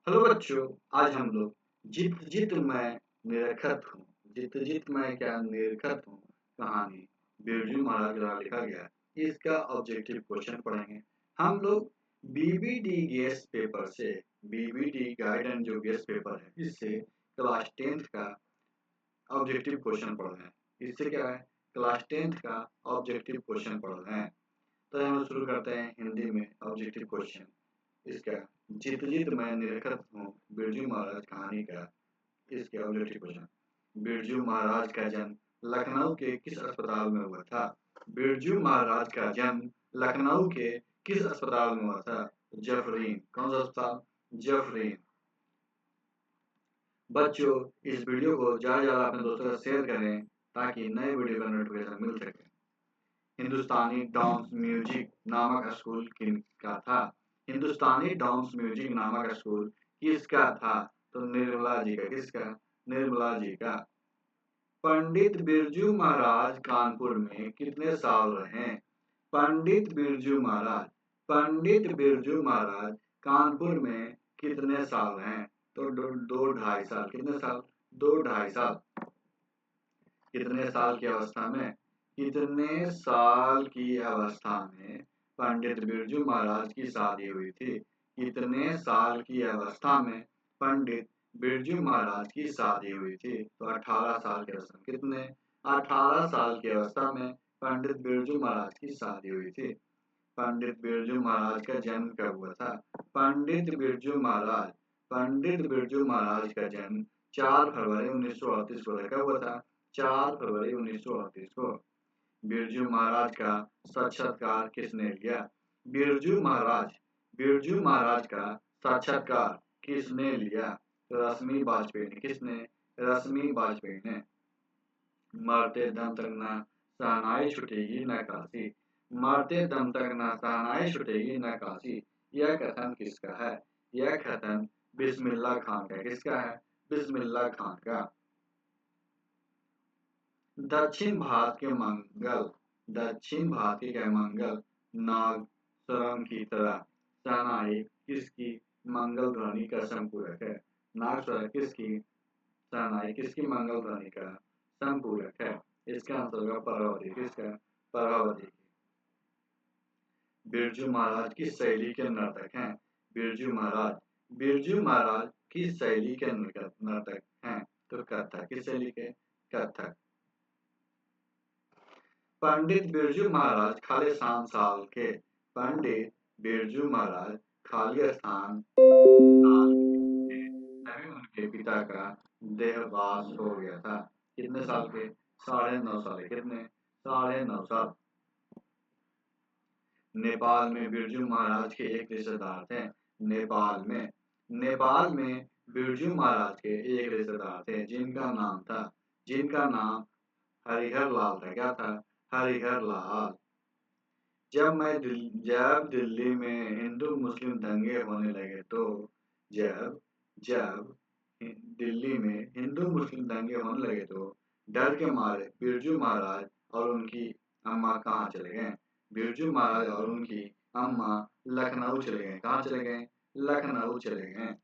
Hello बच्चों, आज हम लोग जित जित मैं निरखत हूँ, जित जित मैं क्या निरखत हूँ कहानी बिरजू महाराज द्वारा लिखा गया इसका ऑब्जेक्टिव क्वेश्चन पढ़ेंगे। हम लोग बीबीडी गेस पेपर से बीबीडी गाइड एंड जो गेस पेपर है इससे क्लास 10th का ऑब्जेक्टिव क्वेश्चन पढ़ रहे हैं। इससे क्या है, क्लास 10th का ऑब्जेक्टिव क्वेश्चन पढ़ रहे हैं। तो हम शुरू करते हैं हिंदी में ऑब्जेक्टिव क्वेश्चन। इसका जित जित मैं निरखत हूँ बिरजू महाराज कहानी का इसके ऑब्जेक्टिव क्वेश्चन। बिरजू महाराज का जन्म लखनऊ के किस अस्पताल में हुआ था? बिरजू महाराज का जन्म लखनऊ के किस अस्पताल में हुआ था? जफरीन। कौन सा अस्पताल? जफरीन। बच्चों, इस वीडियो को ज़्यादा ज़्यादा अपने दोस्तों से शेयर करें ताकि नए वीडियो का नोटिफिकेशन मिल सके। हिंदुस्तानी डांस म्यूजिक नामक स्कूल किसका था? हिंदुस्तानी डांस म्यूजिक नामक स्कूल किसका था? तो निर्मला जी का। किसका? निर्मला जी का। पंडित बिरजू महाराज कानपुर में कितने साल रहे? पंडित बिरजू महाराज पंडित बिरजू महाराज कानपुर में कितने साल रहे? तो दो ढाई साल। कितने साल? दो ढाई साल। कितने साल की अवस्था में? कितने साल की अवस्था में पंडित बिरजू महाराज की शादी हुई थी? कितने साल की अवस्था में पंडित बिरजू महाराज की शादी हुई थी? तो 18 साल की अवस्था। कितने? 18 साल की अवस्था में पंडित बिरजू महाराज की शादी हुई थी। पंडित बिरजू महाराज का जन्म कब हुआ था? पंडित बिरजू महाराज का जन्म 4 फरवरी 1938 को कब हुआ था? 4 फरवरी 1938 को। बिरजू महाराज का साक्षात्कार किसने लिया? बिरजू महाराज का साक्षात्कार किसने लिया? तो रश्मि वाजपेयी ने। किसने? रश्मि वाजपेयी ने। मरते दम तक ना शहनाई छूटेगी न काशी। मरते दम तक ना शहनाई छूटेगी न काशी। यह कथन किसका है? यह कथन बिस्मिल्लाह खान का। किसका है? बिस्मिल्लाह खान का। दक्षिण भारत के मंगल नाग स्वरम की तरह शहनाई किसकी मंगल ध्वनि का संपूरक है? नाग स्वर किसकी? शहनाई किसकी मंगल ध्वनि का संपूरक है? इसका आंसर होगा परभावती। किसका? परभावती की। बिरजू महाराज किस शैली के नर्तक हैं? बिरजू महाराज किस शैली के नर्तक हैं? तो कथक। किस शैली के? कथक। पंडित बिरजू महाराज खालिस्तान साल के। पंडित बिरजू महाराज खालिस्तान साल के थे तभी उनके पिता का देहवास हो गया था। कितने साल के? 9.5 साल। कितने? 9.5 साल। नेपाल में बिरजू महाराज के एक रिश्तेदार थे। नेपाल में बिरजू महाराज के एक रिश्तेदार थे जिनका नाम हरिहर लाल था। क्या था? हरिहर लाल। जब दिल्ली में हिंदू मुस्लिम दंगे होने लगे तो जब जब दिल्ली में हिंदू मुस्लिम दंगे होने लगे तो डर के मारे बिरजू महाराज और उनकी अम्मा कहाँ चले गए? बिरजू महाराज और उनकी अम्मा लखनऊ चले गए। कहाँ चले गए? लखनऊ चले गए।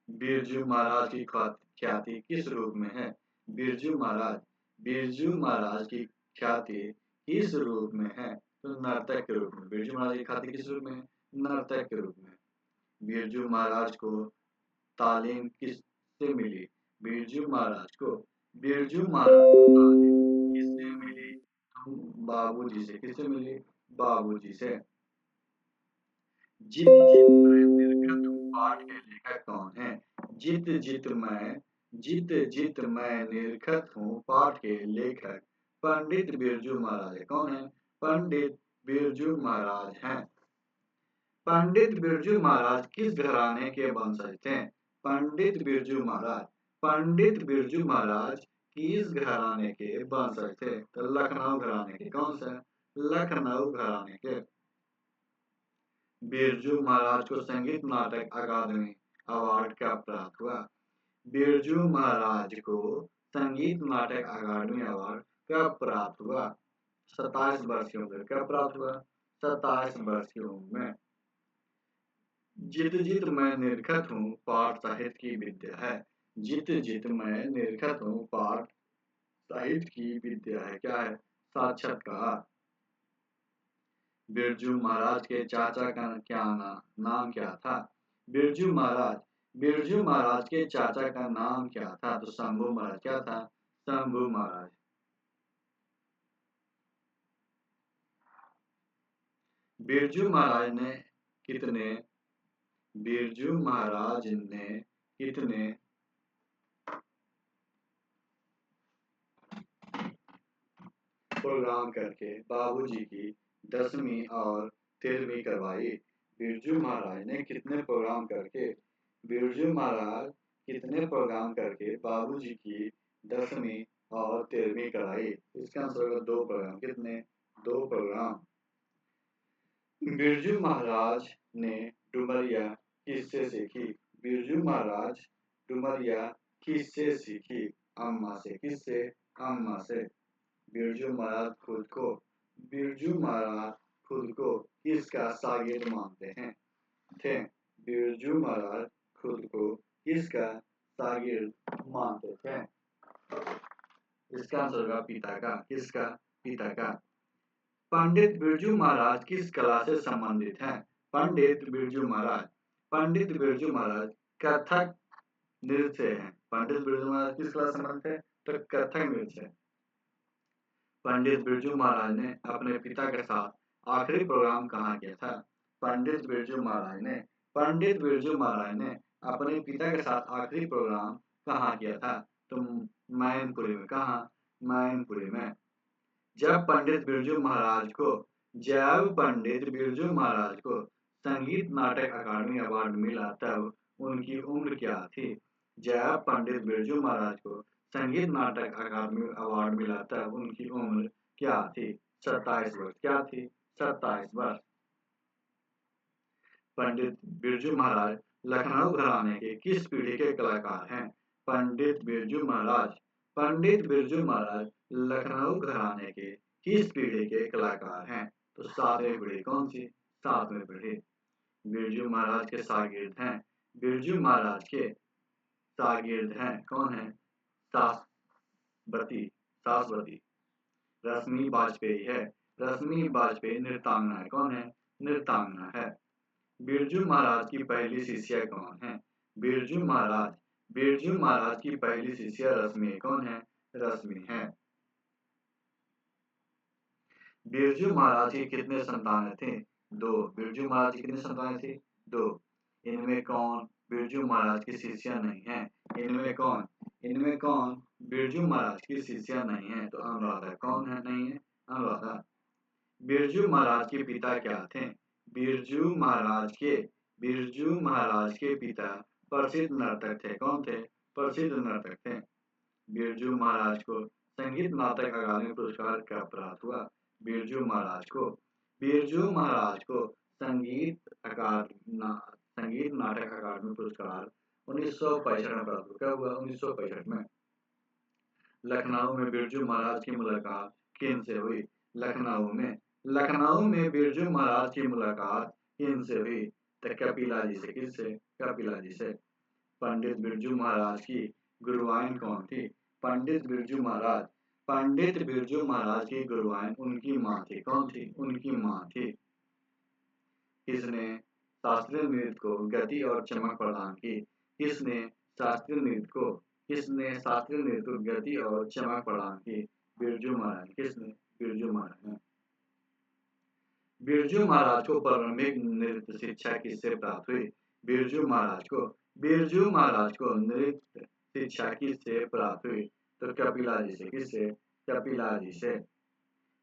बिरजू महाराज की ख्याति किस रूप में है? बिरजू महाराज की ख्याति किस रूप में है? तो नर्तक के रूप में। बिरजू महाराज की ख्याति किस रूप में है? नर्तक के रूप में। बिरजू महाराज को तालीम किससे मिली? बिरजू महाराज को तालीम किससे मिली? बाबूजी से। किससे मिली? बाबूजी से। जित जित मैं निर्गत हूँ पाठ के लेखक कौन है? जित जित मैं निर्गत हूँ पाठ के लेखक पंडित बिरजू महाराज है। कौन है? पंडित बिरजू महाराज हैं। पंडित बिरजू महाराज किस घराने के वंशज थे? पंडित बिरजू महाराज किस घराने के वंशज थे? तो लखनऊ घराने के। कौन सा? लखनऊ घराने के। बिरजू महाराज को संगीत नाटक अकादमी अवार्ड कब प्राप्त हुआ? बिरजू महाराज को संगीत नाटक अकादमी अवार्ड कब प्राप्त हुआ? 27 वर्ष की उम्र। कब प्राप्त हुआ? 27 वर्ष की उम्र में। जित जित मैं निरखत हूँ पाठ साहित्य की विद्या है। जित जित मैं निरखत हूँ पाठ साहित्य की विद्या है। क्या है? साक्षात्कार। बिरजू महाराज के चाचा का क्या नाम क्या था? बिरजू महाराज, बिरजू महाराज के चाचा का नाम क्या था? तो शंभू महाराज। क्या था? शंभू महाराज। बिरजू महाराज ने कितने बिरजू महाराज ने कितने प्रोग्राम करके बाबूजी की 10वीं और 13वीं करवाई? बिरजू महाराज ने कितने प्रोग्राम करके बिरजू महाराज कितने प्रोग्राम करके बाबूजी की 10वीं और 13वीं कराई? इसका आंसर होगा 2 प्रोग्राम। कितने? 2 प्रोग्राम। बिरजू महाराज ने डुमरिया किससे सीखी? बिरजू महाराज डुमरिया किससे सीखी? अम्मा से। किससे? अम्मा से। बिरजू महाराज खुद को किसका शागिर्द मानते हैं? थे। बिरजू महाराज खुद को किसका शागिर्द मानते थे? इसका आंसर होगा पिता का। किसका? पिता का। पंडित बिरजू महाराज किस कला से संबंधित हैं? पंडित बिरजू महाराज कथक नृत्य हैं। पंडित बिरजू महाराज किस कला से संबंधित है? तो कथक नृत्य। पंडित बिरजू महाराज ने अपने पिता के साथ आखिरी प्रोग्राम कहाँ किया था? पंडित बिरजू महाराज ने अपने पिता के साथ आखिरी प्रोग्राम कहाँ किया था? तो मैनपुरी में। कहाँ? मैनपुरी में। जब पंडित बिरजू महाराज को संगीत नाटक अकादमी अवार्ड मिला तब उनकी उम्र क्या थी? जब पंडित बिरजू महाराज को संगीत नाटक अकादमी अवार्ड मिला तब उनकी उम्र क्या थी? 27 वर्ष। क्या थी? 27 वर्ष। पंडित बिरजू महाराज लखनऊ घराने के किस पीढ़ी के कलाकार हैं? पंडित बिरजू महाराज लखनऊ घराने के किस पीढ़ी के कलाकार हैं? तो 7वीं पीढ़ी। कौन सी? 7वीं पीढ़ी। बिरजू महाराज के शागिर्द हैं। बिरजू महाराज के शागिर्द हैं। कौन है? सासवती। रश्मि वाजपेयी है। रश्मि वाजपेयी नृत्यांगना है। कौन है? नृत्यांगना है। बिरजू महाराज की पहली शिष्या कौन है? बिरजू महाराज की पहली शिष्या रश्मि। कौन है? रश्मि है। बिरजू महाराज की कितने संतानें थी? 2। बिरजू महाराज की कितनी संतानें थी? 2। इनमें कौन बिरजू महाराज की शिष्या नहीं है? इनमें कौन बिरजू महाराज की शिष्या नहीं है? तो अनुराधा। कौन है? नहीं है? अनुराधा। बिरजू महाराज के पिता क्या थे? बिरजू महाराज के पिता प्रसिद्ध नर्तक थे। कौन थे? प्रसिद्ध नर्तक थे। बिरजू महाराज को संगीत नाटक अकादमी पुरस्कार कब प्राप्त हुआ? बिरजू महाराज को संगीत नाटक अकादमी पुरस्कार 1965 में प्राप्त हुआ। कब हुआ? 1965 में। लखनऊ में बिरजू महाराज की मुलाकात किनसे हुई? लखनऊ में बिरजू महाराज की मुलाकात किनसे हुई? तो कपिला जी से। किससे? कपिला जी से। पंडित बिरजू महाराज की गुरुआइन कौन थी? पंडित बिरजू महाराज की गुरुआइन उनकी माँ थी। कौन थी? उनकी माँ थी। किसने शास्त्रीय नृत्य को गति और चमक प्रदान की? किसने शास्त्रीय नृत्य को गति और चमक प्रदान की? बिरजू महाराज। किसने? बिरजू महाराज ने। बिरजू महाराज को प्रारंभिक नृत्य शिक्षा किससे प्राप्त हुई? बिरजू महाराज को नृत्य शिक्षा किससे प्राप्त हुई? तो कपिला जी से। किससे? कपिला जी से।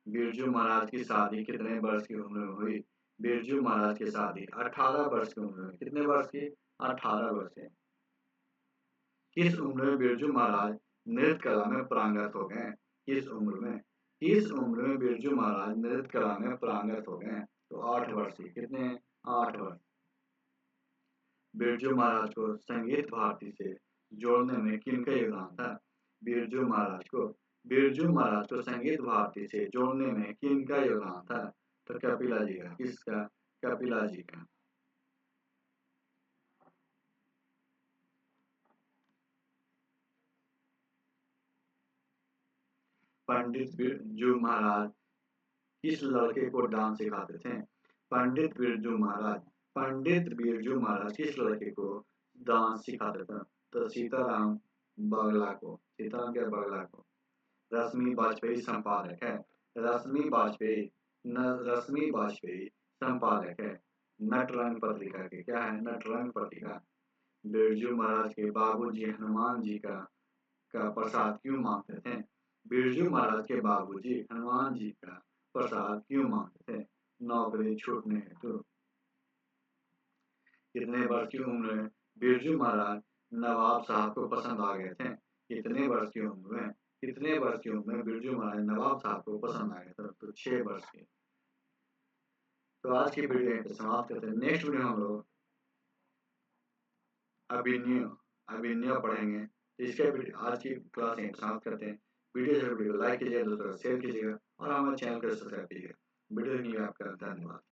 बिरजू महाराज की शादी कितने वर्ष की उम्र में हुई? बिरजू महाराज की शादी 18 वर्ष की उम्र में। कितने वर्ष की? 18 वर्ष की। किस उम्र में बिरजू महाराज नृत्य कला में पारंगत हो गए? किस उम्र में बिरजू महाराज नृत्य कला में पारंगत हो गए? तो 8 वर्ष की। कितने? 8 वर्ष। बिरजू महाराज को संगीत भारती से जोड़ने में किनका योगदान था? बिरजू महाराज को संगीत भारती से जोड़ने में किनका योगदान था? तो कपिला जी का। किसका? कपिला जी का। पंडित बिरजू महाराज किस लड़के को डांस सिखाते थे? पंडित बिरजू महाराज किस लड़के को डांस सिखाते थे? तो सीताराम बगला को। रश्मि वाजपेयी संपादक है। रश्मि वाजपेयी संपादक है नटरंग पत्रिका के। क्या है? नटरंग पत्रिका। बिरजू महाराज के बाबूजी हनुमान जी का प्रसाद क्यों मांगते थे? बिरजू महाराज के बाबूजी हनुमान जी का प्रसाद क्यों मांगते थे? नौकरी छूटने हेतु। कितने वर्ष की उम्र में बिरजू महाराज नवाब साहब को पसंद आ गए थे? कितने वर्ष की उम्र में बिरजू महाराज नवाब साहब को पसंद आ गए थे? तो 6 वर्ष के। तो आज की वीडियो यहीं पे समाप्त करते हैं। नेक्स्ट वीडियो हम लोग अभिनय पढ़ेंगे। तो इसके आज की क्लास यहीं समाप्त करते हैं। वीडियो लाइक कीजिएगा, दोस्तों शेयर कीजिएगा और हमारे चैनल को सब्सक्राइब कीजिएगा। वीडियो के लिए आपका धन्यवाद।